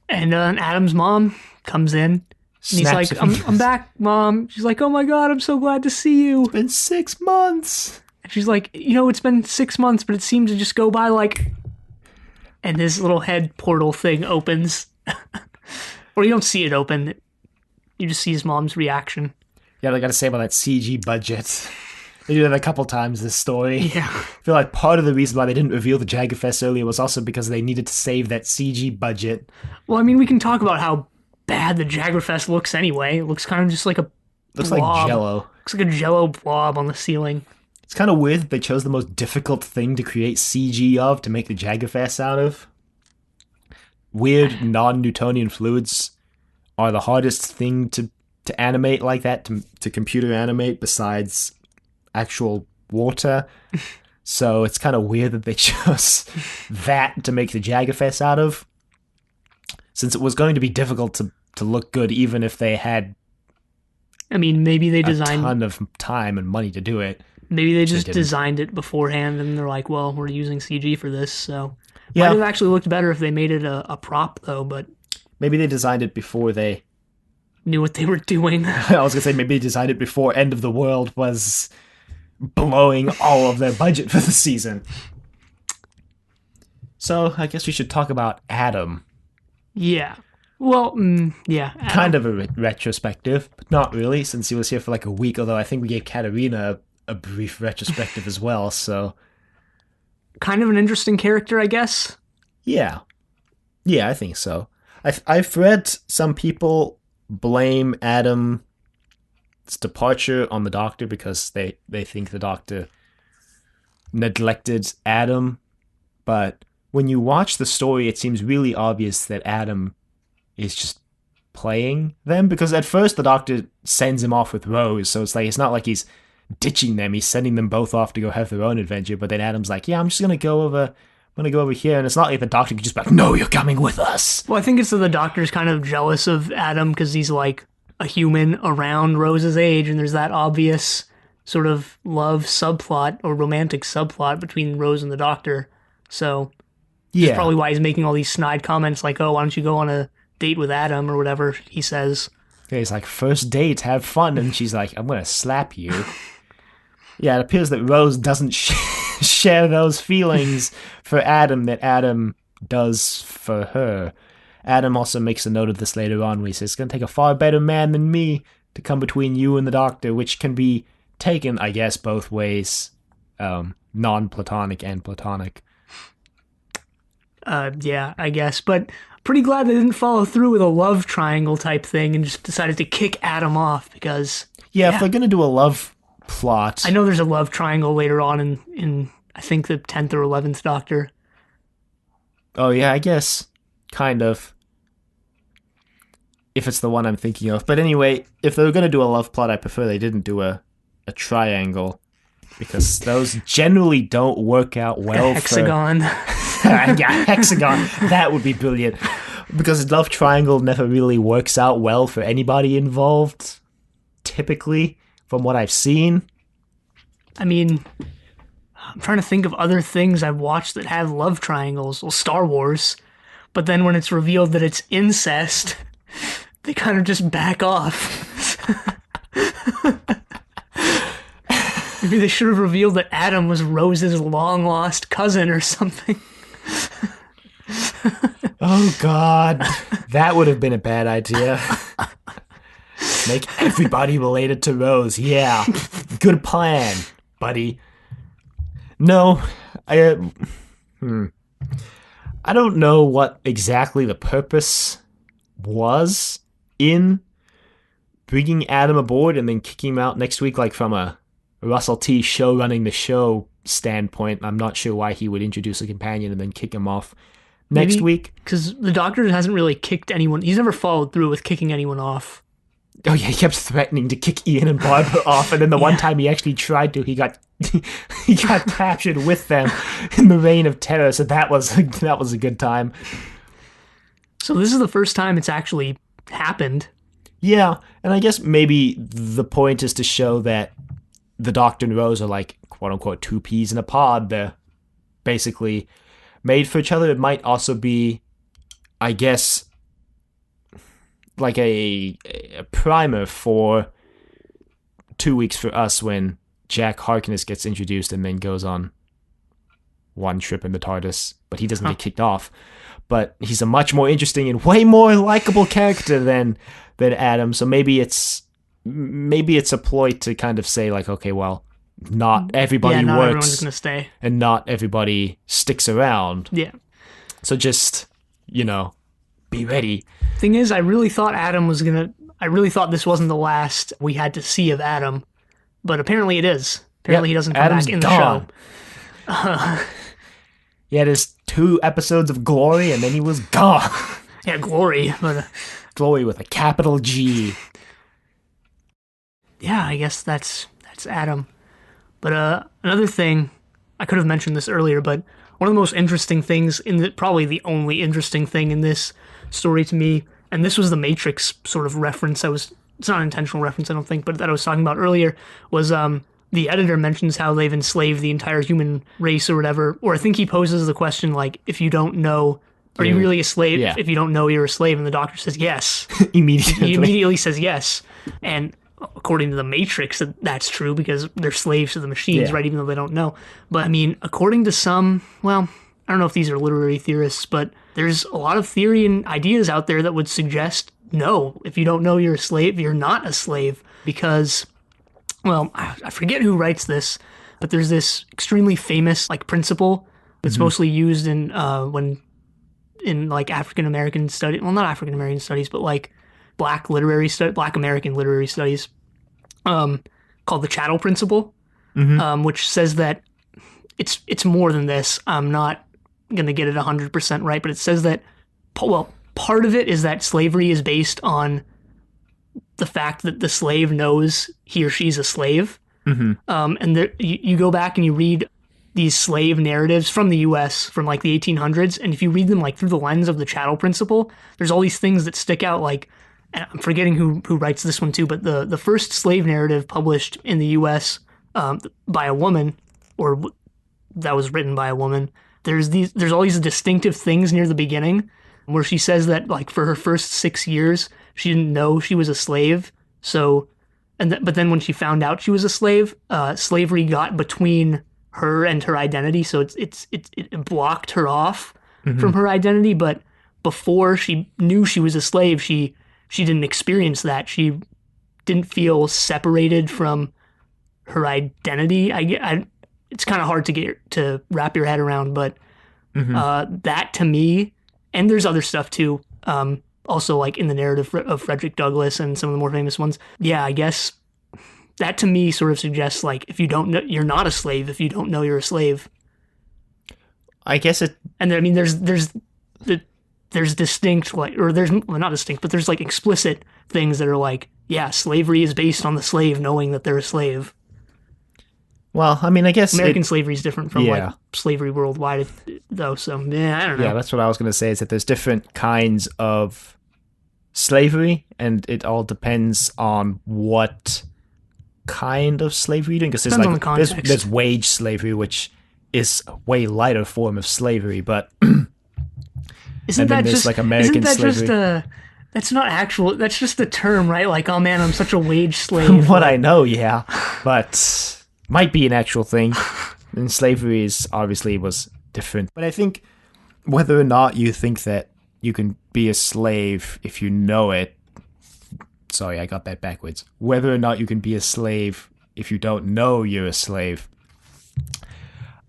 And Adam's mom comes in, and he's Snaps like, her fingers. I'm back, Mom. She's like, oh my God, I'm so glad to see you. Been 6 months. And she's like, it's been 6 months, but it seemed to just go by like... And his little head portal thing opens. Or you don't see it open. You just see his mom's reaction. Yeah, I gotta say about that CG budget. They did it a couple times this story. Yeah. I feel like part of the reason why they didn't reveal the Jaggerfest earlier was also because they needed to save that CG budget. Well, I mean, we can talk about how bad the Jaggerfest looks anyway. It looks kind of just like a Looks blob. like Jello. Looks like a Jello blob on the ceiling. It's kind of weird that they chose the most difficult thing to create CG of to make the Jaggerfest out of. Weird non-Newtonian fluids are the hardest thing to animate like that, to computer animate, besides actual water. So it's kind of weird that they chose that to make the Jaggerfest out of, since it was going to be difficult to look good even if they had I mean, maybe they a designed... ton of time and money to do it. Maybe they just didn't. designed it beforehand, and they're like, well, we're using CG for this, so... Yeah. Might have actually looked better if they made it a prop, though, but Maybe they designed it before they... knew what they were doing. I was going to say maybe they designed it before End of the World was blowing all of their budget for the season. So I guess we should talk about Adam. Yeah. Well, yeah. Kind of a retrospective, but not really, since he was here for like a week, although I think we gave Katerina a brief retrospective as well, so... Kind of an interesting character, I guess. Yeah. Yeah, I think so. I've read some people blame Adam's departure on the Doctor because they think the Doctor neglected Adam, but when you watch the story, it seems really obvious that Adam is just playing them, because at first the Doctor sends him off with Rose, so it's not like he's ditching them. He's sending them both off to go have their own adventure. But then Adam's like, "Yeah, I'm just gonna go over. I'm gonna go over here," and it's not like the Doctor can just be like, "No, you're coming with us." Well, I think it's that the Doctor's kind of jealous of Adam because he's like a human around Rose's age, and there's that obvious sort of love subplot or romantic subplot between Rose and the Doctor. So that's Yeah, probably why he's making all these snide comments like, "Oh, why don't you go on a date with Adam?" or whatever he says. yeah. He's like, "First date, have fun," and she's like, "I'm gonna slap you." Yeah, it appears that Rose doesn't share those feelings for Adam that Adam does for her. Adam also makes a note of this later on, where he says, "It's going to take a far better man than me to come between you and the Doctor," which can be taken, I guess, both ways, non-platonic and platonic. Yeah, I guess. But pretty glad they didn't follow through with a love triangle type thing and just decided to kick Adam off because, Yeah, if they're going to do a love plot... I know there's a love triangle later on in I think the 10th or 11th Doctor. Oh, yeah, I guess. Kind of. If it's the one I'm thinking of. But anyway, if they were going to do a love plot, I prefer they didn't do a triangle. Because those generally don't work out well. A hexagon. Yeah, hexagon. That would be brilliant. Because love triangle never really works out well for anybody involved. Typically, from what I've seen. I mean, I'm trying to think of other things I've watched that have love triangles. Well, Star Wars. But then when it's revealed that it's incest, they kind of just back off. Maybe they should have revealed that Adam was Rose's long-lost cousin or something. Oh, God. That would have been a bad idea. Make everybody related to Rose. Yeah. Good plan, buddy. No, I don't know what exactly the purpose was in bringing Adam aboard and then kicking him out next week, like from a Russell T show running the show standpoint. I'm not sure why he would introduce a companion and then kick him off next week. Because the Doctor hasn't really kicked anyone. He's never followed through with kicking anyone off. Oh yeah, he kept threatening to kick Ian and Barbara off, and then the one time he actually tried to, he got captured with them in the Reign of Terror. So that was a good time. So this is the first time it's actually happened. Yeah, and I guess maybe the point is to show that the Doctor and Rose are like, quote unquote, two peas in a pod. They're basically made for each other. It might also be, I guess, like a primer for 2 weeks for us when Jack Harkness gets introduced and then goes on one trip in the TARDIS, but he doesn't get kicked off. But he's a much more interesting and way more likable character than Adam. So maybe it's a ploy to kind of say like, okay, well, not everybody not works, everyone's gonna stay, and not everybody sticks around. Yeah. So just, be ready. Thing is, I really thought this wasn't the last we had to see of Adam, but apparently it is. Apparently he doesn't come Adam's back in gone. the show. He had his 2 episodes of glory, and then he was gone. Yeah, glory, but Glory with a capital G. yeah, I guess that's Adam. But another thing, I could have mentioned this earlier, but one of the most interesting things probably the only interesting thing in this story to me, and this was the Matrix sort of reference. It's not an intentional reference, I don't think, but that I was talking about earlier was the editor mentions how they've enslaved the entire human race or whatever. Or I think he poses the question like, if you don't know, are you really a slave? Yeah. If you don't know you're a slave, and the Doctor says yes. Immediately. He immediately says yes, and according to the Matrix, that's true because they're slaves to the machines, Yeah. right? Even though they don't know. But I mean, according to some, well, I don't know if these are literary theorists, but there's a lot of theory and ideas out there that would suggest no, if you don't know you're a slave, you're not a slave because, well, I forget who writes this, but there's this extremely famous like principle that's mostly used in like African American studies. Well, not African American studies, but like Black American literary studies, called the chattel principle, which says that it's more than this. gonna get it 100% right, but it says that, well, part of it is that slavery is based on the fact that the slave knows he or she's a slave. And there, you go back and you read these slave narratives from the U.S. from like the 1800s, and if you read them like through the lens of the chattel principle, there's all these things that stick out. Like, and I'm forgetting who writes this one too, but the first slave narrative published in the U.S. By a woman, or that was written by a woman. There's all these distinctive things near the beginning where she says that like for her first 6 years she didn't know she was a slave. So, but then when she found out she was a slave, slavery got between her and her identity, so it blocked her off from her identity. But before she knew she was a slave, she didn't experience that. She didn't feel separated from her identity. It's kind of hard to wrap your head around, but that to me, and there's other stuff too. Also, like in the narrative of Frederick Douglass and some of the more famous ones. Yeah, I guess that to me sort of suggests like if you don't know, you're not a slave if you don't know you're a slave. I guess it. And I mean, there's distinct like, or there's well, not distinct, but there's like explicit things that are like, yeah, slavery is based on the slave knowing that they're a slave. Well, I mean, I guess American slavery is different from like slavery worldwide, though. So yeah, I don't know. Yeah, that's what I was going to say. Is that there's different kinds of slavery, and it all depends on what kind of slavery you're doing. Because there's wage slavery, which is a way lighter form of slavery, but isn't that just like American slavery? That's not actual. That's just a term, right? Like, oh man, I'm such a wage slave. What I know, yeah, but might be an actual thing. And slavery is obviously was different. But I think whether or not you think that you can be a slave if you know it. Sorry, I got that backwards. Whether or not you can be a slave if you don't know you're a slave.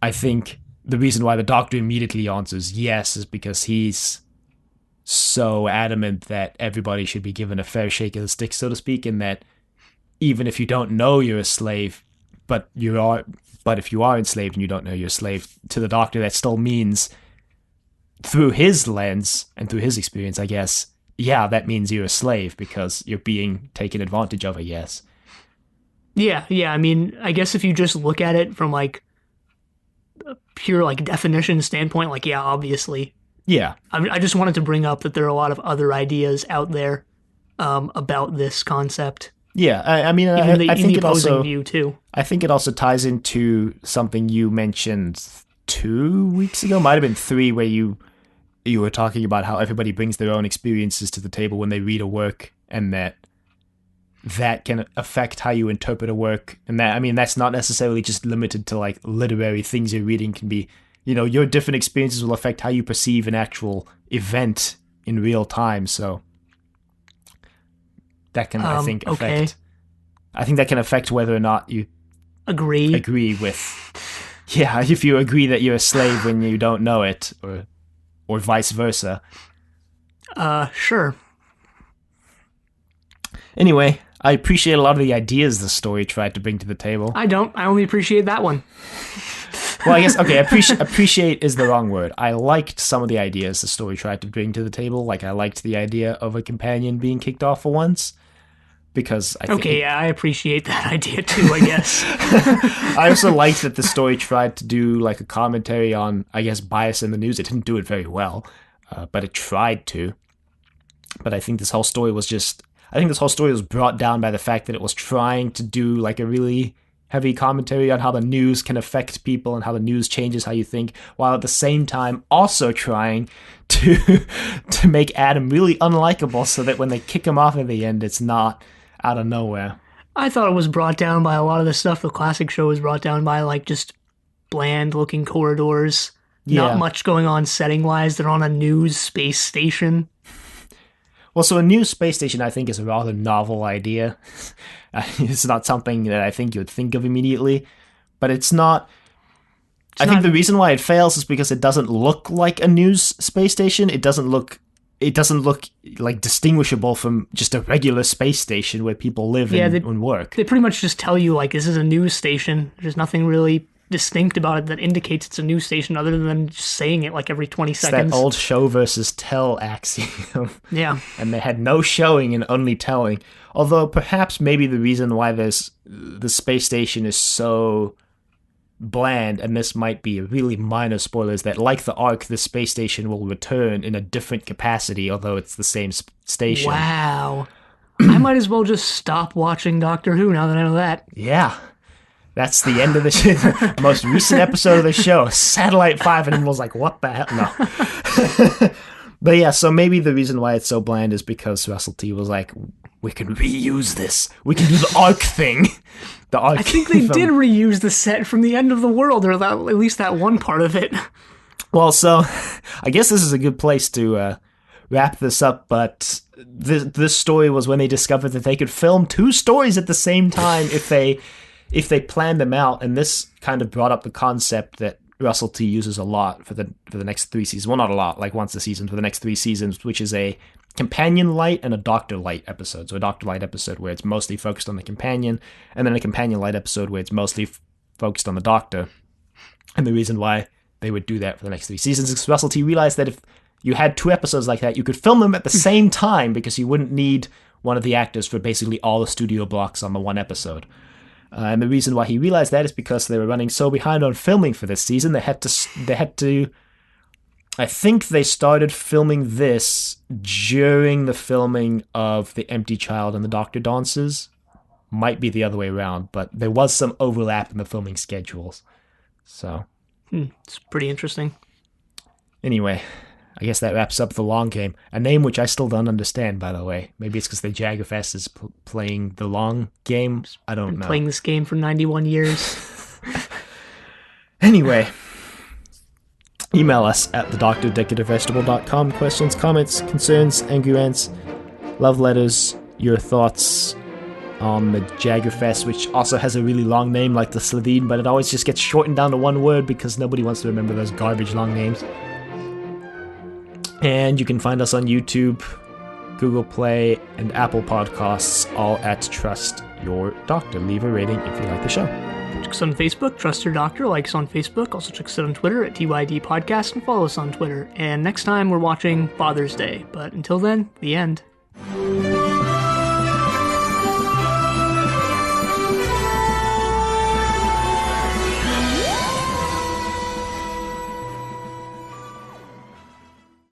I think the reason why the Doctor immediately answers yes is because he's so adamant that everybody should be given a fair shake of the stick, so to speak, and that even if you don't know you're a slave, but if you are enslaved and you don't know you're a slave, to the Doctor that still means, through his lens and through his experience, I guess, yeah, that means you're a slave because you're being taken advantage of, I guess. Yeah. I mean, I guess if you just look at it from like a pure like definition standpoint, like yeah, obviously. Yeah. I just wanted to bring up that there are a lot of other ideas out there about this concept. Yeah, I mean, I think it also view too. I think it also ties into something you mentioned 2 weeks ago, might have been 3, where you were talking about how everybody brings their own experiences to the table when they read a work, and that can affect how you interpret a work. And that, I mean, that's not necessarily just limited to like literary things you're reading. Can be, your different experiences will affect how you perceive an actual event in real time. So that can, I think, affect. Okay. I think that can affect whether or not you agree with. Yeah, if you agree that you're a slave when you don't know it, or vice versa. Sure. Anyway, I appreciate a lot of the ideas the story tried to bring to the table. I don't. I only appreciate that one. Well, I guess, okay, appreciate is the wrong word. I liked some of the ideas the story tried to bring to the table. Like, I liked the idea of a companion being kicked off for once. Because I think... Okay, yeah, I appreciate that idea too, I guess. I also liked that the story tried to do like a commentary on, I guess, bias in the news. It didn't do it very well, but it tried to. But I think this whole story was brought down by the fact that it was trying to do like a really heavy commentary on how the news can affect people and how the news changes how you think, while at the same time also trying to make Adam really unlikable so that when they kick him off at the end, it's not out of nowhere. I thought it was brought down by a lot of the stuff the classic show was brought down by, like just bland looking corridors, not much going on setting wise. They're on a news space station. Well, so a new space station, I think, is a rather novel idea. It's not something that I think you would think of immediately, but it's not... I think the reason why it fails is because it doesn't look like a news space station. It doesn't look like distinguishable from just a regular space station where people live and work. They pretty much just tell you, like, this is a news station. There's nothing really distinct about it that indicates it's a news station other than just saying it like every 20 It's seconds. that old show versus tell axiom. Yeah. And they had no showing and only telling. Although perhaps maybe the reason why the space station is so bland, and this might be a really minor spoiler, is that like the Ark, the space station will return in a different capacity, although it's the same station. Wow. I might as well just stop watching Doctor Who now that I know that. Yeah. That's the end of the most recent episode of the show. Satellite 5, and everyone was like, what the hell? No. But yeah, so maybe the reason why it's so bland is because Russell T was like, we can reuse this. We can do the Ark thing. The Ark. I think they did reuse the set from the end of the world, or at least that one part of it. Well, so I guess this is a good place to wrap this up, but this story was when they discovered that they could film 2 stories at the same time if they planned them out, and this kind of brought up the concept that Russell T uses a lot for the next 3 seasons. Well, not a lot, like once a season for the next 3 seasons, which is a companion light and a Doctor Light episode. So a Doctor Light episode where it's mostly focused on the companion, and then a companion light episode where it's mostly focused on the Doctor. And the reason why they would do that for the next 3 seasons is because Russell T realized that if you had 2 episodes like that, you could film them at the same time because you wouldn't need one of the actors for basically all the studio blocks on the one episode. And the reason why he realized that is because they were running so behind on filming for this season. They had to. I think they started filming this during the filming of The Empty Child and The Doctor Dances. Might be the other way around, but there was some overlap in the filming schedules. So, It's pretty interesting. Anyway, I guess that wraps up The Long Game. A name which I still don't understand, by the way. Maybe it's because the Jaggerfest is playing The Long Game. I don't know. Playing this game for 91 years. Anyway, email us at thedoctordecadvegetable.com. Questions, comments, concerns, angry rants, love letters, your thoughts on the Jaggerfest, which also has a really long name like the Slitheen, but it always just gets shortened down to one word because nobody wants to remember those garbage long names. And you can find us on YouTube, Google Play, and Apple Podcasts, all at Trust Your Doctor. Leave a rating if you like the show. Check us on Facebook, Trust Your Doctor, like us on Facebook. Also check us out on Twitter at TYD Podcast and follow us on Twitter. And next time we're watching Father's Day. But until then, the end.